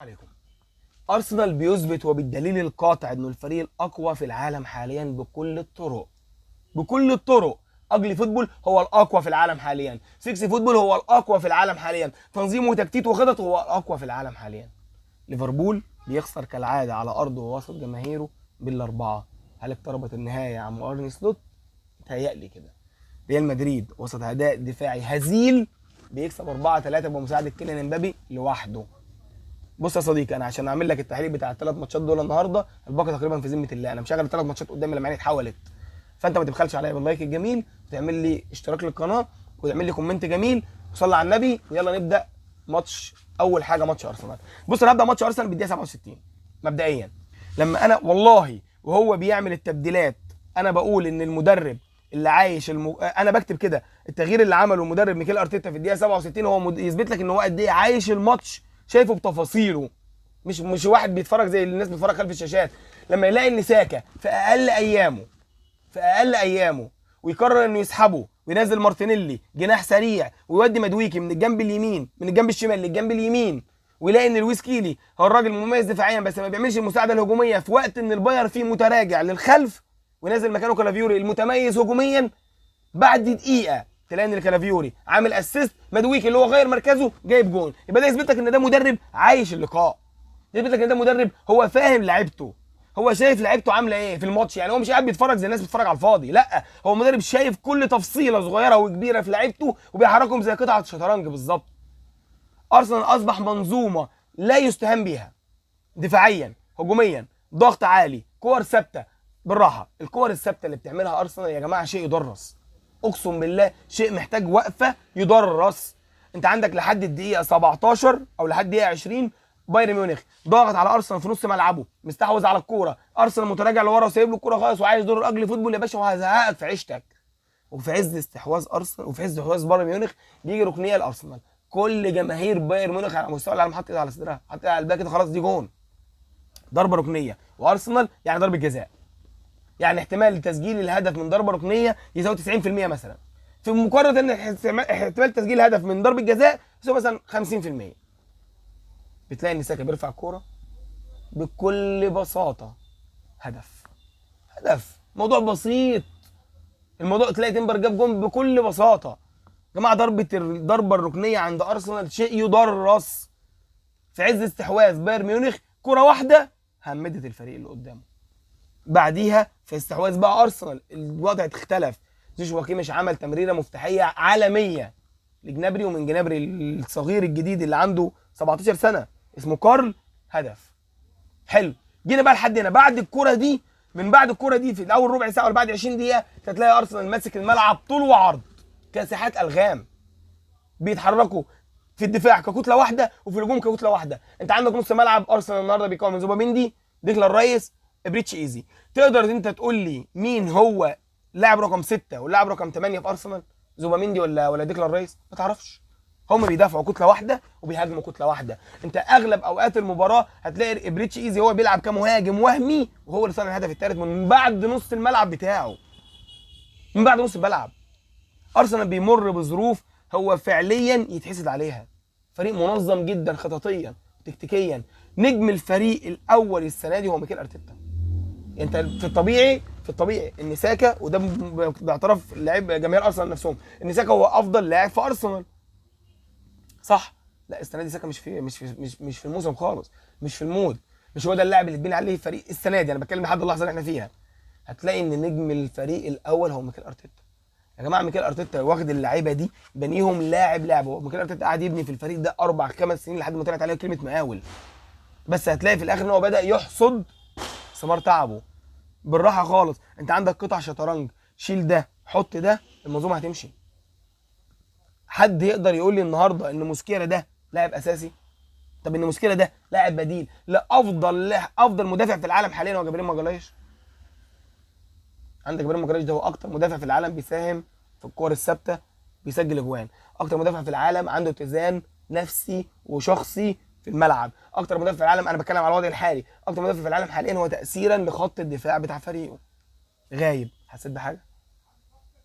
عليكم. ارسنال بيثبت وبالدليل القاطع انه الفريق الاقوى في العالم حاليا بكل الطرق. بكل الطرق. اجلي فوتبول هو الاقوى في العالم حاليا، سكسي فوتبول هو الاقوى في العالم حاليا، تنظيم وتكتيك وخطط هو الاقوى في العالم حاليا. ليفربول بيخسر كالعاده على ارضه ووسط جماهيره بالاربعه. هل اقتربت النهايه يا عم ارني سلوت؟ متهيألي كده. ريال مدريد وسط اداء دفاعي هزيل بيكسب 4-3 بمساعده كيليان امبابي لوحده. بص يا صديقي، انا عشان اعمل لك التحليل بتاع الثلاث ماتشات دول النهارده، الباقي تقريبا في ذمه الله. انا مشغل الثلاث ماتشات قدامي لما عيني اتحولت. فانت ما تبخلش عليا باللايك الجميل، وتعمل لي اشتراك للقناه، وتعمل لي كومنت جميل، وصلي على النبي، ويلا نبدا ماتش. اول حاجه ماتش ارسنال. بص انا هبدا ماتش ارسنال بالدقيقه 67 مبدئيا. لما انا والله وهو بيعمل التبديلات انا بقول ان المدرب اللي عايش انا بكتب كده التغيير اللي عمله المدرب ميكيل ارتيتا في الدقيقه 67 هو يثبت لك ان هو قد ايه عايش الماتش، شايفه بتفاصيله. مش واحد بيتفرج زي الناس بتتفرج خلف الشاشات. لما يلاقي ان ساكا في اقل ايامه ويقرر انه يسحبه وينزل مارتينيلي جناح سريع ويودي مدويكي من الجنب اليمين من الجنب الشمال للجنب اليمين، ويلاقي ان لويس كيلي هو الراجل مميز دفاعيا بس ما بيعملش المساعده الهجوميه في وقت ان الباير فيه متراجع للخلف، وينزل مكانه كالافيوري المتميز هجوميا. بعد دقيقه تلاقي ان الكالافيوري عامل اسيست، مدويكي اللي هو غير مركزه جايب جون. يبقى ده يثبت لك ان ده مدرب عايش اللقاء، يثبت لك ان ده مدرب هو فاهم لعيبته، هو شايف لعيبته عامله ايه في الماتش. يعني هو مش قاعد بيتفرج زي الناس بتتفرج على الفاضي، لا هو مدرب شايف كل تفصيله صغيره وكبيره في لعيبته وبيحركهم زي قطعه شطرنج بالظبط. ارسنال اصبح منظومه لا يستهان بها، دفاعيا هجوميا ضغط عالي كور ثابته. بالراحه، الكور الثابته اللي بتعملها ارسنال يا جماعه شيء يدرس، اقسم بالله شيء محتاج وقفه يدرس. انت عندك لحد الدقيقه 17 او لحد الدقيقه 20 بايرن ميونخ ضاغط على ارسنال في نص ملعبه، مستحوذ على الكوره، ارسنال متراجع لورا وسايب له الكوره خالص وعايز دور الاجل فوتبول يا باشا وهزهقك في عيشتك. وفي عز استحواذ ارسنال وفي عز استحواذ بايرن ميونخ بيجي ركنيه لارسنال، كل جماهير بايرن ميونخ على مستوى العالم حاطط ايدها على صدرها، حاطط ايدها على قلبها كده، خلاص دي جون. ضربه ركنيه وارسنال يعني ضربه جزاء، يعني احتمال تسجيل الهدف من ضربه ركنيه يساوي 90% مثلا، في مقارنه ان احتمال تسجيل هدف من ضربه جزاء يساوي مثلا 50%. بتلاقي ان ساكا بيرفع الكوره بكل بساطه، هدف. هدف، موضوع بسيط. الموضوع تلاقي تمبر جاب جون بكل بساطه. يا جماعه الضربه الركنيه عند ارسنال شيء يدرس. في عز استحواذ بايرن ميونخ كره واحده همدت الفريق اللي قدامه. بعديها في استحواذ بقى ارسنال الوضع اختلف. جوشوا كيميش عمل تمريره مفتاحيه عالميه لجنابري، ومن جنابري الصغير الجديد اللي عنده 17 سنه اسمه كارل، هدف. حلو. جينا بقى لحد هنا بعد الكره دي، من بعد الكره دي في اول ربع ساعه ولا بعد 20 دقيقه هتلاقي ارسنال ماسك الملعب طول وعرض كاسحات الغام، بيتحركوا في الدفاع ككتله واحده وفي الهجوم ككتله واحده. انت عندك نص ملعب ارسنال النهارده بيكون من زوباميندي، ديكلان رايس، بريتش ايزي. تقدر انت تقول لي مين هو لاعب رقم 6 واللاعب رقم 8 في ارسنال؟ زوباميندي ولا ديكلان رايس؟ ما تعرفش. هم بيدافعوا كتله واحده وبيهاجموا كتله واحده. انت اغلب اوقات المباراه هتلاقي بريتش ايزي هو بيلعب كمهاجم وهمي، وهو اللي صنع الهدف الثالث من بعد نص الملعب بتاعه، من بعد نص الملعب. ارسنال بيمر بظروف هو فعليا يتحسد عليها. فريق منظم جدا خططيا تكتيكيا. نجم الفريق الاول السنه دي هو ميكيل ارتيتا. انت في الطبيعي ان ساكا، وده باعتراف لاعب جماهير ارسنال نفسهم، ان ساكا هو افضل لاعب في ارسنال، صح؟ لا السنه دي ساكا مش في الموسم خالص، مش في المود، مش هو ده اللاعب اللي اتبني عليه الفريق السنه دي. انا بتكلم لحد اللحظه اللي احنا فيها. هتلاقي ان نجم الفريق الاول هو ميكيل ارتيتا. يا جماعه ميكيل ارتيتا واخد اللعيبه دي بنيهم لاعب. هو ميكيل ارتيتا قاعد يبني في الفريق ده 4 5 سنين لحد ما طلعت عليه كلمه مقاول. بس هتلاقي في الاخر ان هو بدا يحصد ثمار تعبه. بالراحه خالص، انت عندك قطع شطرنج، شيل ده حط ده، المنظومه هتمشي. حد يقدر يقول لي النهارده ان موسكيرا ده لاعب اساسي؟ طب ان موسكيرا ده لاعب بديل افضل مدافع في العالم حاليا هو جابريل ماجالايش؟ عندك جابريل ماجالايش ده هو اكتر مدافع في العالم بيساهم في الكور الثابته، بيسجل اجوان. اكتر مدافع في العالم عنده اتزان نفسي وشخصي في الملعب. اكتر مدافع في العالم، انا بتكلم على الوضع الحالي، اكتر مدافع في العالم حاليا هو تاثيرا لخط الدفاع بتاع فريقه. غايب. حسيت بحاجه؟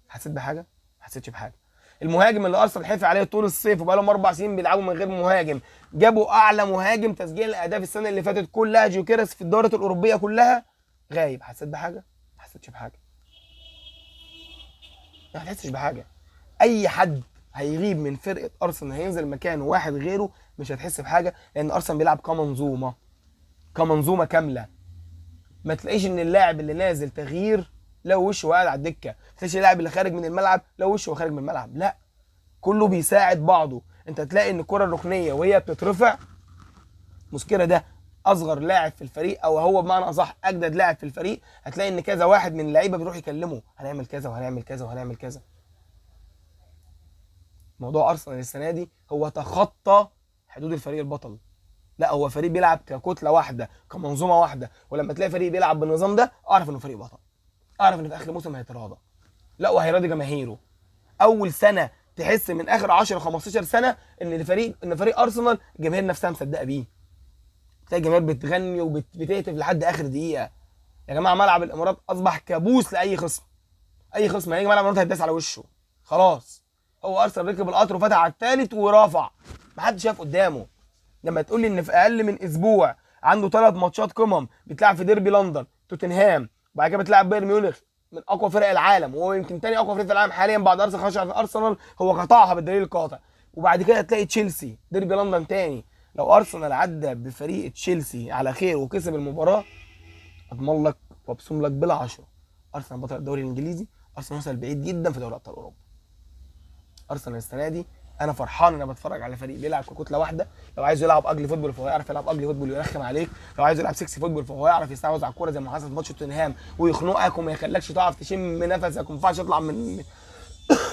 حسيت بحاجه؟ ما حسيتش بحاجه. المهاجم اللي ارسنال حفي عليه طول الصيف وبقى لهم 4 سنين بيلعبوا من غير مهاجم، جابوا اعلى مهاجم تسجيل الاهداف السنه اللي فاتت كلها، جوكيرس، في الدوري الاوروبيه كلها، غايب. حسيت بحاجه؟ ما حسيتش بحاجه، ما حسيتش بحاجه. اي حد هيغيب من فرقه ارسنال هينزل مكانه واحد غيره مش هتحس بحاجه، لان ارسنال بيلعب كمنظومه، كمنظومه كامله. ما تلاقيش ان اللاعب اللي نازل تغيير لو وشه وقاعد على الدكه، ما تلاقيش اللاعب اللي خارج من الملعب لو وشه خارج من الملعب، لا، كله بيساعد بعضه. انت تلاقي ان الكره الركنيه وهي بتترفع، مسكيرة ده اصغر لاعب في الفريق، او هو بمعنى اصح اجدد لاعب في الفريق، هتلاقي ان كذا واحد من اللعيبه بيروح يكلمه هنعمل كذا وهنعمل كذا وهنعمل كذا. موضوع ارسنال السنه دي هو تخطى حدود الفريق البطل، لا هو فريق بيلعب ككتله واحده، كمنظومه واحده. ولما تلاقي فريق بيلعب بالنظام ده اعرف انه فريق بطل، اعرف ان في اخر الموسم هيتراضى، لا وهيراضي جماهيره. اول سنه تحس من اخر 10 15 سنه ان فريق ارسنال الجماهير نفسها مصدقه بيه، تلاقي الجماهير بتغني وبتهتف لحد اخر دقيقه. يا جماعه ملعب الامارات اصبح كابوس لاي خصم، اي خصم هيجي ملعب الامارات هيتداس على وشه خلاص. هو ارسنال ركب القطر وفتح على الثالث ورافع، محدش شاف قدامه. لما تقول لي ان في اقل من اسبوع عنده 3 ماتشات قمم، بتلعب في ديربي لندن توتنهام، وبعد كده بتلعب بايرن ميونخ من اقوى فرق العالم، وهو يمكن تاني اقوى فريق في العالم حاليا بعد ارسنال، خش على ارسنال هو قطعها بالدليل القاطع، وبعد كده تلاقي تشيلسي ديربي لندن تاني. لو ارسنال عدى بفريق تشيلسي على خير وكسب المباراه، اضمن لك وابصم لك بلا 10 ارسنال بطل الدوري الانجليزي، ارسنال وصل بعيد جدا في دوري ابطال اوروبا. ارسنال السنه دي انا فرحان ان انا بتفرج على فريق بيلعب ككتله واحده، لو عايز يلعب اجلي فوتبول فهو يعرف يلعب اجلي فوتبول ويرخم عليك، لو عايز يلعب سكسي فوتبول فهو يعرف يستحوذ على الكوره زي ما حصل في ماتش توتنهام ويخنقك وما يخليكش تعرف تشم نفسك وما ينفعش تطلع من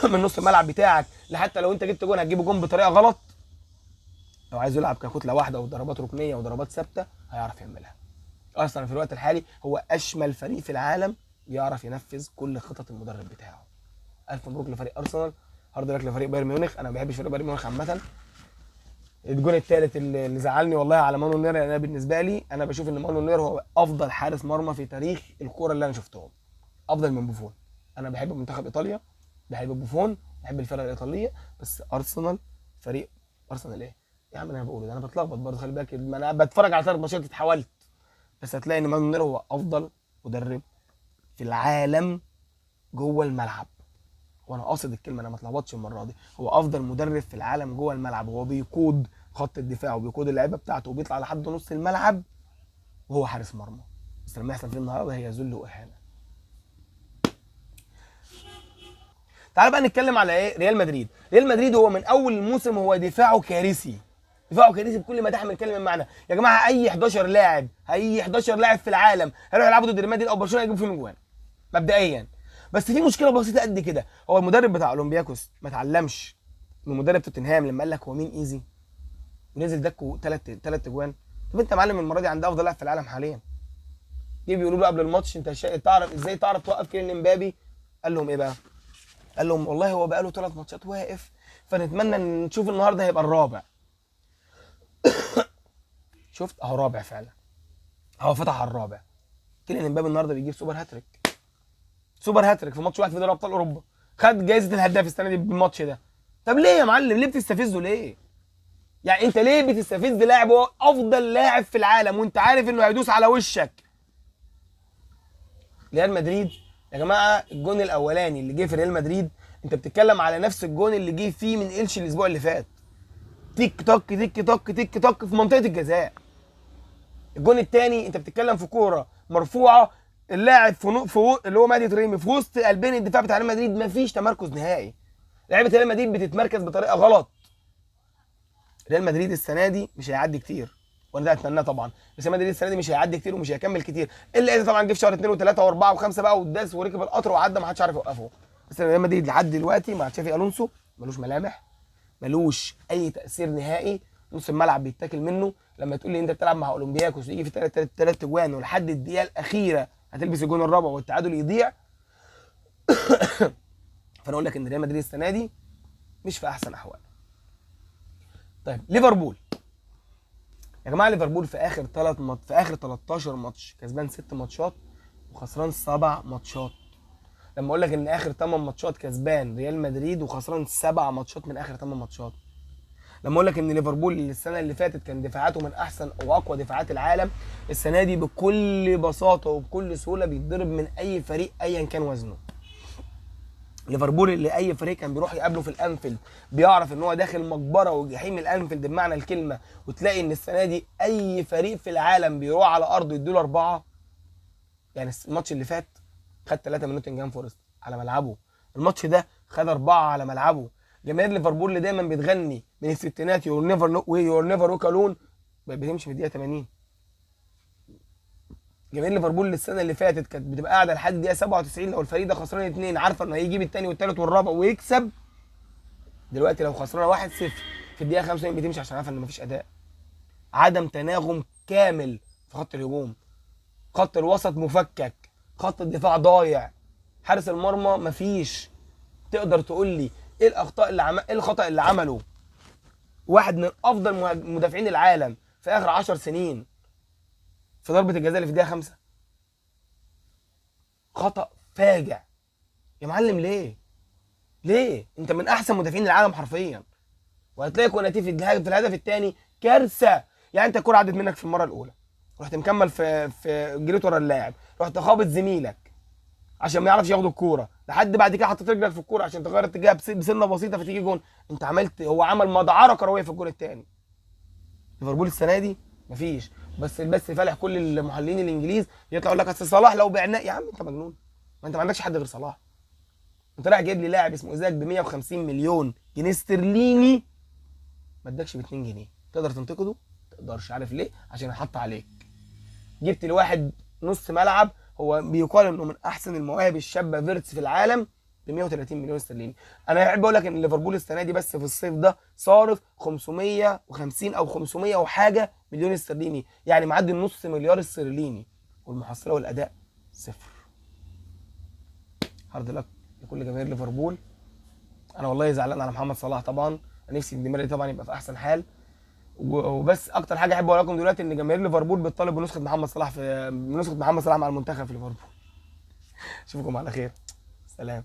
من نص الملعب بتاعك، لحتى لو انت جبت جون هتجيب جون بطريقه غلط. لو عايز يلعب ككتله واحده وضربات ركنيه وضربات ثابته هيعرف يعملها. ارسنال في الوقت الحالي هو اشمل فريق في العالم بيعرف ينفذ كل خطط المدرب بتاعه. الف مبروك لفريق ارسنال، هارد لك لفريق بايرن ميونخ. انا ما بحبش فريق بايرن ميونخ عامه. الجون الثالث اللي زعلني والله على مانو نوير، انا بالنسبه لي انا بشوف ان مانو نوير هو افضل حارس مرمى في تاريخ الكوره اللي انا شفتهم، افضل من بوفون. انا بحب منتخب ايطاليا، بحب بوفون، بحب الفرق الايطاليه، بس ارسنال فريق ارسنال ايه يا عم؟ انا بقوله ده انا بتلخبط برضه، خلي بالك ما انا بتفرج على 3 ماتشات اتحولت. بس هتلاقي ان مانو نوير هو افضل مدرب في العالم جوه الملعب، وانا قاصد الكلمه، انا ما اتلخبطش المره دي. هو افضل مدرب في العالم جوه الملعب، هو بيقود خط الدفاع وبيقود اللعيبه بتاعته وبيطلع لحد نص الملعب وهو حارس مرمى. بس لما يحصل فيه النهارده هي ذل واهانه. تعال بقى نتكلم على ايه؟ ريال مدريد. ريال مدريد هو من اول الموسم هو دفاعه كارثي، دفاعه كارثي بكل ما تحمل كلمه معنى. يا جماعه اي 11 لاعب، اي 11 لاعب في العالم هيروحوا يلعبوا ضد ريال مدريد او برشلونه يجيبوا فيهم اجوان مبدئيا. بس في مشكله بسيطه قد كده، هو المدرب بتاع اولمبياكوس ما اتعلمش من مدرب توتنهام لما قال لك هو مين ايزي ونزل دكه ثلاث اجوان. طب انت معلم المره دي عند افضل لاعب في العالم حاليا، جه بيقولوا له قبل الماتش انت تعرف ازاي تعرف توقف كيليان امبابي؟ قال لهم ايه بقى؟ قال لهم والله هو بقى له 3 ماتشات واقف، فنتمنى ان نشوف النهارده هيبقى الرابع. شفت اهو رابع فعلا، هو فتح على الرابع. كيليان امبابي النهارده بيجيب سوبر هاتريك، سوبر هاتريك في ماتش واحد في دوري ابطال اوروبا، خد جائزه الهداف السنه دي بالماتش ده. طب ليه يا معلم؟ ليه بتستفزه ليه؟ يعني انت ليه بتستفز لاعب هو افضل لاعب في العالم وانت عارف انه هيدوس على وشك؟ ريال مدريد يا جماعه الجون الاولاني اللي جه في ريال مدريد انت بتتكلم على نفس الجون اللي جه فيه من إلش الاسبوع اللي فات، تيك توك تيك توك تيك توك في منطقه الجزاء. الجون الثاني انت بتتكلم في كوره مرفوعه، اللاعب اللي هو مادي تريمي في وسط قلبين الدفاع بتاع ريال مدريد، مفيش تمركز نهائي. لعيبه ريال مدريد بتتمركز بطريقه غلط. ريال مدريد السنه دي مش هيعدي كتير، وانا ده اتمناه طبعا، بس ريال مدريد السنه دي مش هيعدي كتير ومش هيكمل كتير، الا اذا طبعا جه في شهر 2 و3 و4 و5 بقى وداس وركب القطر وعدى ما حدش عارف يوقفه. بس ريال مدريد لحد دلوقتي مع تشافي الونسو ملوش ملامح، ملوش اي تاثير نهائي، نص الملعب بيتاكل منه. لما تقول لي انت بتلعب مع اولمبياكوس ويجي في 3 اجوان ولحد الدقيقه الاخيره هتلبس الجون الرابع والتعادل يضيع فانا اقول لك ان ريال مدريد السنه دي مش في احسن احوال. طيب ليفربول يا جماعه، ليفربول في اخر 13 ماتش كسبان 6 ماتشات وخسران 7 ماتشات. لما اقول لك ان اخر 8 ماتشات كسبان ريال مدريد وخسران 7 ماتشات من اخر 8 ماتشات. لما اقول لك ان ليفربول السنه اللي فاتت كان دفاعاته من احسن واقوى دفاعات العالم، السنه دي بكل بساطه وبكل سهوله بيتضرب من اي فريق ايا كان وزنه. ليفربول اللي اي فريق كان بيروح يقابله في الانفيلد بيعرف ان هو داخل مقبره وجحيم الانفيلد بمعنى الكلمه، وتلاقي ان السنه دي اي فريق في العالم بيروح على ارضه يديله 4. يعني الماتش اللي فات خد 3 من نوتنجهام فورست على ملعبه، الماتش ده خد 4 على ملعبه. جماهير ليفربول اللي دايما بتغني من الستينات يور نيفر ووك الون بتمشي في الدقيقه 80. جماهير ليفربول السنه اللي فاتت كانت بتبقى قاعده لحد الدقيقه 97 لو الفريق ده خسران 2 عارفه انه هيجيب الثاني والثالث والرابع ويكسب. دلوقتي لو خسرانه 1-0 في الدقيقه 95 بتمشي عشان عارفه ان مفيش اداء. عدم تناغم كامل في خط الهجوم، خط الوسط مفكك، خط الدفاع ضايع، حارس المرمى مفيش. تقدر تقول لي ايه الاخطاء اللي ايه الخطا اللي عمله واحد من افضل مدافعين العالم في اخر 10 سنين في ضربه الجزاء اللي في الدقيقه 5؟ خطا فاجع يا معلم. ليه انت من احسن مدافعين العالم حرفيا، وهتلاقي كوناتي في الهدف الثاني كارثه. يعني انت الكوره عدت منك في المره الاولى، رحت مكمل في جريت ورا اللاعب، رحت خابط زميلك عشان ما يعرفش ياخد الكوره، لحد بعد كده حطيت رجلك في الكوره عشان تغير اتجاهها بسنه بسيطه فتيجي جون. انت هو عمل مدعره كرويه في الجون الثاني. ليفربول السنه دي مفيش، بس فالح كل المحللين الانجليز يطلعوا يقول لك اصل صلاح لو بعناه. يا عم انت مجنون، ما انت ما عندكش حد غير صلاح. انت رايح جايب لي لاعب اسمه ايزاك ب 150 مليون جنيه استرليني، ما ادكش ب 2 جنيه. تقدر تنتقده؟ ما تقدرش. عارف ليه؟ عشان يحط عليك. جبت لواحد نص ملعب هو بيقال انه من احسن المواهب الشابه فيرتس في العالم ب 130 مليون استرليني. انا احب اقول لك ان ليفربول السنه دي بس في الصيف ده صارف 550 او 500 وحاجه مليون استرليني، يعني معدي النص مليار استرليني، والمحصله والاداء صفر. هارد لك لكل جماهير ليفربول. انا والله زعلان على محمد صلاح طبعا، انا نفسي ديماري طبعا يبقى في احسن حال. وبس اكتر حاجه احب اقول لكم دلوقتي ان جماهير ليفربول بتطالب بنسخه محمد صلاح مع المنتخب في ليفربول. اشوفكم على خير، سلام.